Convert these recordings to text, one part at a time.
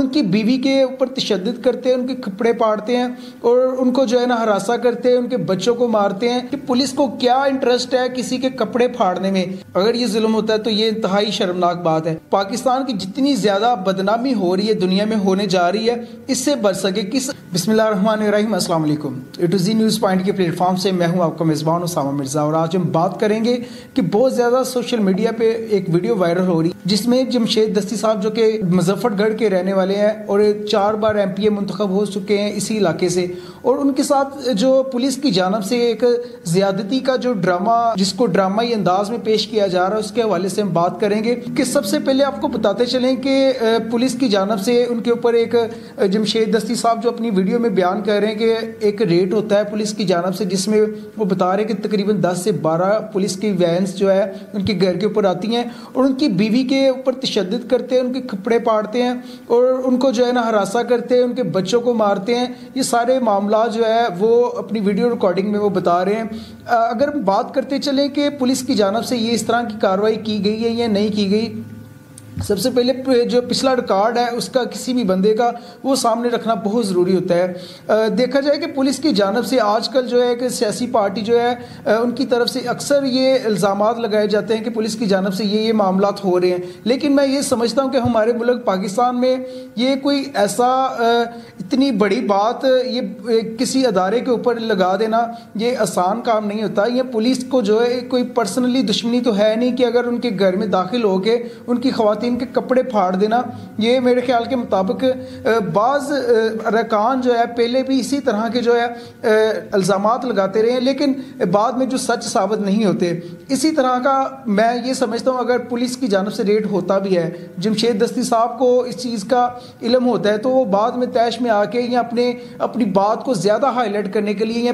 उनकी बीवी के ऊपर तशद्दुद करते हैं, उनके कपड़े फाड़ते हैं और उनको जो है ना हरासा करते हैं, उनके बच्चों को मारते हैं। कि पुलिस को क्या इंटरेस्ट है किसी के कपड़े फाड़ने में? अगर ये जुल्म होता है तो ये इंतहाई शर्मनाक बात है। पाकिस्तान की जितनी ज्यादा बदनामी हो रही है, दुनिया में होने जा रही है, इससे बच सके किस। बिस्मिल्लाहिर्रहमानिर्रहीम, अस्सलाम वालेकुम। ए टू ज़ी न्यूज़ पॉइंट के प्लेटफॉर्म से मैं हूं आपका मेज़बान उसामा मिर्ज़ा और आज हम बात करेंगे कि बहुत ज़्यादा सोशल मीडिया पे एक वीडियो वायरल हो रही है जिसमें जमशेद दस्ती साहब जो कि मुजफ्फरगढ़ के रहने वाले हैं और 4 बार MPA मुंतखब हो चुके हैं इसी इलाके से, और उनके साथ जो पुलिस की जानब से एक ज़्यादती का जो ड्रामा, जिसको ड्रामाई अंदाज में पेश किया जा रहा है, उसके हवाले से हम बात करेंगे। कि सबसे पहले आपको बताते चलें कि पुलिस की जानब से उनके ऊपर एक जमशेद दस्ती साहब जो अपनी वीडियो में बयान कर रहे हैं कि एक रेड होता है पुलिस की जानब से, जिसमें वो बता रहे हैं कि तकरीबन 10 से 12 पुलिस की वैन्स जो है उनके घर के ऊपर आती हैं और उनकी बीवी के ऊपर तशद्दुद करते हैं, उनके कपड़े फाड़ते हैं और उनको जो है ना हरासा करते हैं, उनके बच्चों को मारते हैं। ये सारे मामला जो है वो अपनी वीडियो रिकॉर्डिंग में वो बता रहे हैं। अगर हम बात करते चलें कि पुलिस की जानब से ये इस तरह की कार्रवाई की गई है या नहीं की गई, सबसे पहले जो पिछला रिकॉर्ड है उसका किसी भी बंदे का वो सामने रखना बहुत ज़रूरी होता है। देखा जाए कि पुलिस की जानब से आजकल जो है कि सियासी पार्टी जो है उनकी तरफ से अक्सर ये इल्ज़ामात लगाए जाते हैं कि पुलिस की जानब से ये मामलात हो रहे हैं, लेकिन मैं ये समझता हूँ कि हमारे मुल्क पाकिस्तान में ये कोई ऐसा इतनी बड़ी बात ये किसी अदारे के ऊपर लगा देना ये आसान काम नहीं होता। ये पुलिस को जो है कोई पर्सनली दुश्मनी तो है नहीं कि अगर उनके घर में दाखिल होके उनकी खवातीन के कपड़े फाड़ देना, ये मेरे ख्याल के मुताबिक बाज़ अरकान जो है पहले भी इसी तरह के जो है इल्ज़ामात लगाते रहे हैं, लेकिन बाद में जो सच साबित नहीं होते। इसी तरह का मैं ये समझता हूँ अगर पुलिस की जानब से रेड होता भी है, जमशेद दस्ती साहब को इस चीज़ का इल्म होता है तो वो बाद में तैश में आके या अपनी बात को ज़्यादा हाईलाइट करने के लिए या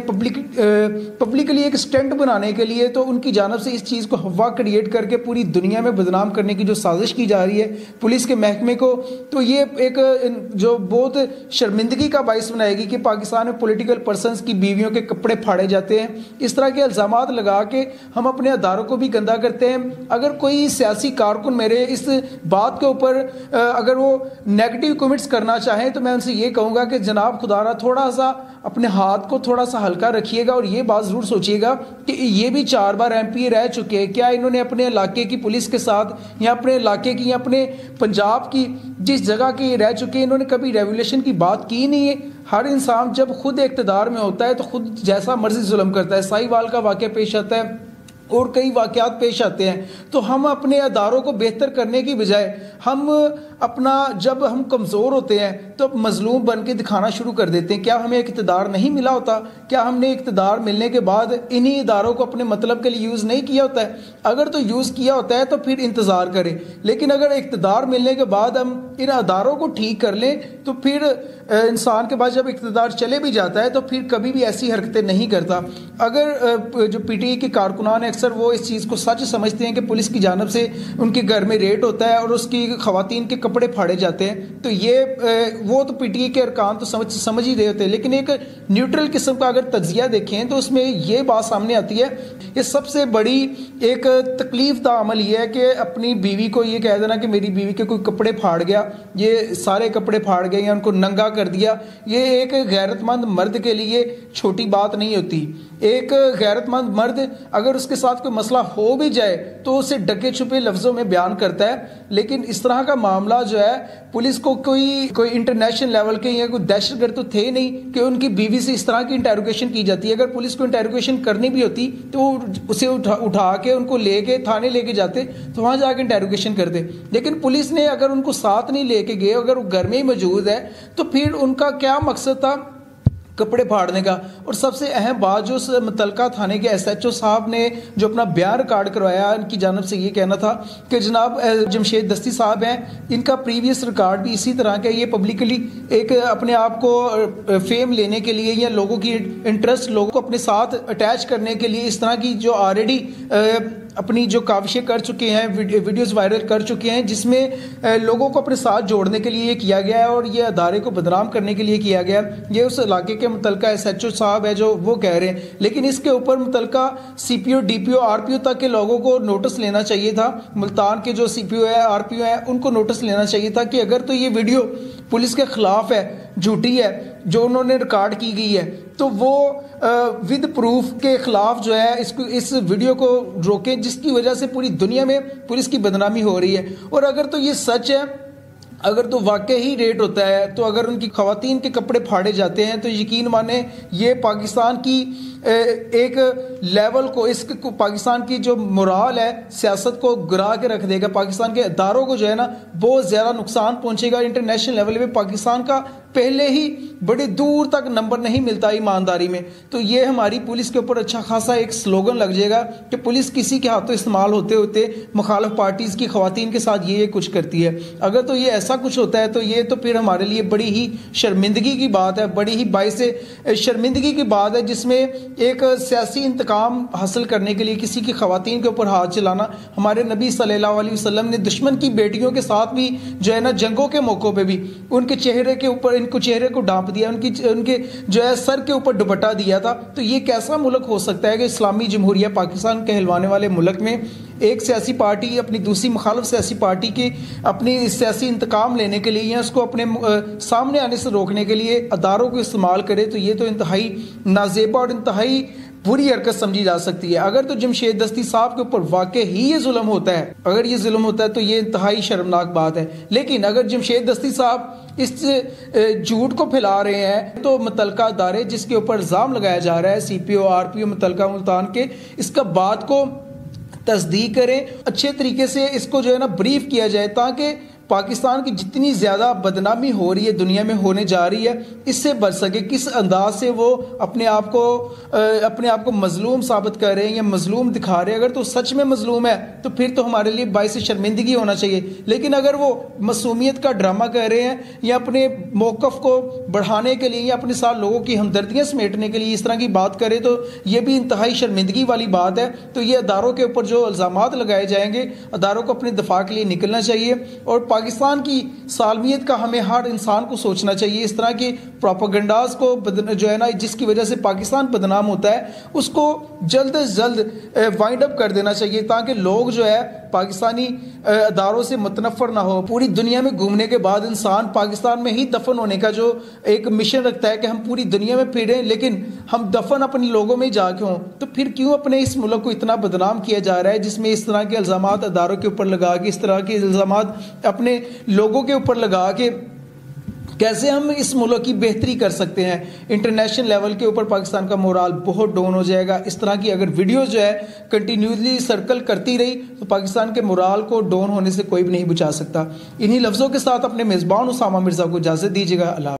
पब्लिकली एक स्टंट बनाने के लिए तो उनकी जानब से इस चीज़ को हवा क्रिएट करके पूरी दुनिया में बदनाम करने की जो साजिश की जा रही है पुलिस के महकमे को, तो ये एक जो बहुत शर्मिंदगी का बाइस बनाएगी कि पाकिस्तान में पॉलिटिकल पर्सन्स की बीवियों के कपड़े फाड़े जाते हैं। इस तरह के इल्ज़ामात लगा के हम अपने अदारों को भी गंदा करते हैं। अगर कोई सियासी कारकुन मेरे इस बात के ऊपर अगर वो नेगेटिव कमेंट्स करना चाहें तो मैं उनसे ये कहूँगा कि जनाब खुदारा थोड़ा सा अपने हाथ को थोड़ा सा हल्का रखिएगा और ये बात ज़रूर सोचिएगा कि ये भी 4 बार MPA रह चुके हैं। क्या इन्होंने अपने इलाके की पुलिस के साथ या अपने इलाके की या अपने पंजाब की जिस जगह के रह चुके हैं इन्होंने कभी रेवोल्यूशन की बात की नहीं है? हर इंसान जब खुद इक़्तिदार में होता है तो खुद जैसा मर्जी जुल्म करता है। साहिवाल का वाक़या पेश आता है और कई वाक़यात पेश आते हैं, तो हम अपने अदारों को बेहतर करने की बजाय हम अपना जब हम कमज़ोर होते हैं तो मजलूम बन के दिखाना शुरू कर देते हैं। क्या हमें इक़्तिदार नहीं मिला होता? क्या हमने इक़्तिदार मिलने के बाद इन्हीं इदारों को अपने मतलब के लिए यूज़ नहीं किया होता है? अगर तो यूज़ किया होता है तो फिर इंतज़ार करें, लेकिन अगर इक़्तिदार मिलने के बाद हम इन अदारों को ठीक कर लें तो फिर इंसान के पास जब इक़्तिदार चले भी जाता है तो फिर कभी भी ऐसी हरकतें नहीं करता। अगर जो PTI के कारकुनान अक्सर वो इस चीज़ को सच समझते हैं कि पुलिस की जानब से उनके घर में रेड होता है और उसकी खवातीन के कपड़े फाड़े जाते हैं, तो ये वो तो PTI के अरकान तो समझ ही रहे होते हैं, लेकिन एक न्यूट्रल किस्म का अगर तज्जिया देखें तो उसमें ये बात सामने आती है। ये सबसे बड़ी एक तकलीफ दा अमल ये है कि अपनी बीवी को ये कह देना कि मेरी बीवी के कोई कपड़े फाड़ गया, ये सारे कपड़े फाड़ गए या उनको नंगा कर दिया, ये एक गैरतमंद मर्द के लिए छोटी बात नहीं होती। एक गैरतमंद मर्द अगर उसके साथ कोई मसला हो भी जाए तो उसे डके छुपे लफ्ज़ों में बयान करता है, लेकिन इस तरह का मामला जो है पुलिस को कोई इंटरनेशनल लेवल के या कोई दहशतगर्द तो थे नहीं कि उनकी बीवी से इस तरह की इंटेरोगेशन की जाती है। अगर पुलिस को इंटेरोगेशन करनी भी होती तो उसे उठा के उनको लेके थाने लेके जाते तो वहाँ जाके इंटेरोगेशन करते, लेकिन पुलिस ने अगर उनको साथ नहीं लेके गए, अगर वो घर में ही मौजूद है तो फिर उनका क्या मकसद था कपड़े फाड़ने का। और सबसे अहम बात जो मुतलका थाने के SHO साहब ने जो अपना बयान रिकॉर्ड करवाया, इनकी जानब से ये कहना था कि जनाब जमशेद दस्ती साहब हैं, इनका प्रीवियस रिकॉर्ड भी इसी तरह का, ये पब्लिकली एक अपने आप को फेम लेने के लिए या लोगों की इंटरेस्ट लोगों को अपने साथ अटैच करने के लिए इस तरह की जो ऑलरेडी अपनी जो काविशें कर चुके हैं, वीडियोस वायरल कर चुके हैं, जिसमें लोगों को अपने साथ जोड़ने के लिए ये किया गया है और ये अदारे को बदनाम करने के लिए किया गया। ये उस इलाके के मुतलका SHO साहब है जो वो कह रहे हैं, लेकिन इसके ऊपर मुतलका CPO DPO RPO तक के लोगों को नोटिस लेना चाहिए था। मुल्तान के जो CPO है RPO है उनको नोटिस लेना चाहिए था कि अगर तो ये वीडियो पुलिस के खिलाफ है, झूठी है, जो उन्होंने रिकॉर्ड की गई है, तो वो विद प्रूफ के खिलाफ जो है इस वीडियो को रोकें, जिसकी वजह से पूरी दुनिया में पुलिस की बदनामी हो रही है। और अगर तो ये सच है, अगर तो वाकई ही रेट होता है, तो अगर उनकी खवातीन के कपड़े फाड़े जाते हैं, तो यकीन माने ये पाकिस्तान की एक लेवल को, इस पाकिस्तान की जो मोराल है, सियासत को गिरा के रख देगा। पाकिस्तान के इदारों को जो है ना बहुत ज़्यादा नुकसान पहुंचेगा। इंटरनेशनल लेवल पे पाकिस्तान का पहले ही बड़े दूर तक नंबर नहीं मिलता ईमानदारी में, तो ये हमारी पुलिस के ऊपर अच्छा खासा एक स्लोगन लग जाएगा कि पुलिस किसी के हाथों इस्तेमाल होते होते मुखालिफ पार्टीज़ की खवातीन के साथ ये कुछ करती है। अगर तो ये ऐसा कुछ होता है तो ये तो फिर हमारे लिए बड़ी ही शर्मिंदगी की बात है, बड़ी ही बाइस शर्मिंदगी की बात है, जिसमें एक सियासी इंतकाम हासिल करने के लिए किसी की खवातीन के ऊपर हाथ चलाना। हमारे नबी सल्लल्लाहु अलैहि वसल्लम ने दुश्मन की बेटियों के साथ भी जो है ना जंगों के मौक़ों पे भी उनके चेहरे के ऊपर, इनको चेहरे को ढांप दिया, उनके जो है सर के ऊपर दुपट्टा दिया था। तो ये कैसा मुल्क हो सकता है कि इस्लामी जमहूरिया पाकिस्तान कहलवाने वाले मुल्क में एक सियासी पार्टी अपनी दूसरी मुखालिफ सियासी पार्टी की अपनी सियासी इंतकाम लेने के लिए या उसको अपने सामने आने से रोकने के लिए अदारों को इस्तेमाल करे? तो ये तो इंतहाई नाजेबा और इंतहाई बुरी हरकत समझी जा सकती है। अगर तो जमशेद दस्ती साहब के ऊपर वाकई ही ये जुल्म होता है, अगर ये जुल्म होता है तो ये इंतहाई शर्मनाक बात है। लेकिन अगर जमशेद दस्ती साहब इस झूठ को फैला रहे हैं तो मुतलका अदारे जिसके ऊपर इल्ज़ाम लगाया जा रहा है, CPO RPO मुतलका मुल्तान के, इसका बात को तस्दीक करें, अच्छे तरीके से इसको जो है ना ब्रीफ किया जाए, ताकि पाकिस्तान की जितनी ज़्यादा बदनामी हो रही है, दुनिया में होने जा रही है, इससे बच सके। किस अंदाज से वो अपने आप को मजलूम साबित कर रहे हैं या मजलूम दिखा रहे हैं। अगर तो सच में मजलूम है तो फिर तो हमारे लिए बाइस शर्मिंदगी होना चाहिए। लेकिन अगर वो मासूमियत का ड्रामा कर रहे हैं या अपने मौक़िफ़ को बढ़ाने के लिए या अपने साथ लोगों की हमदर्दियाँ समेटने के लिए इस तरह की बात करें, तो ये भी इंतहाई शर्मिंदगी वाली बात है। तो ये अदारों के ऊपर जो इल्ज़ामात लगाए जाएंगे, अदारों को अपने दफा के लिए निकलना चाहिए। और पाकिस्तान की सालमियत का हमें हर इंसान को सोचना चाहिए। इस तरह के प्रोपेगेंडाज को जो है ना, जिसकी वजह से पाकिस्तान बदनाम होता है, उसको जल्द से जल्द वाइंड अप कर देना चाहिए, ताकि लोग जो है पाकिस्तानी अदारों से मुतनफ़र ना हो। पूरी दुनिया में घूमने के बाद इंसान पाकिस्तान में ही दफन होने का जो एक मिशन रखता है कि हम पूरी दुनिया में फिरें, लेकिन हम दफन अपने लोगों में जाके हों, तो फिर क्यों अपने इस मुल्क को इतना बदनाम किया जा रहा है, जिसमें इस तरह के इल्ज़ामात अदारों के ऊपर लगा के, इस तरह के इल्ज़ामात अपने लोगों के ऊपर लगा के कैसे हम इस मुल्क की बेहतरी कर सकते हैं। इंटरनेशनल लेवल के ऊपर पाकिस्तान का मोराल बहुत डाउन हो जाएगा। इस तरह की अगर वीडियोस जो है कंटिन्यूसली सर्कल करती रही तो पाकिस्तान के मोराल को डाउन होने से कोई भी नहीं बचा सकता। इन्हीं लफ्ज़ों के साथ अपने मेज़बान उसामा मिर्ज़ा को इजाज़त दीजिएगा। अल्लाह।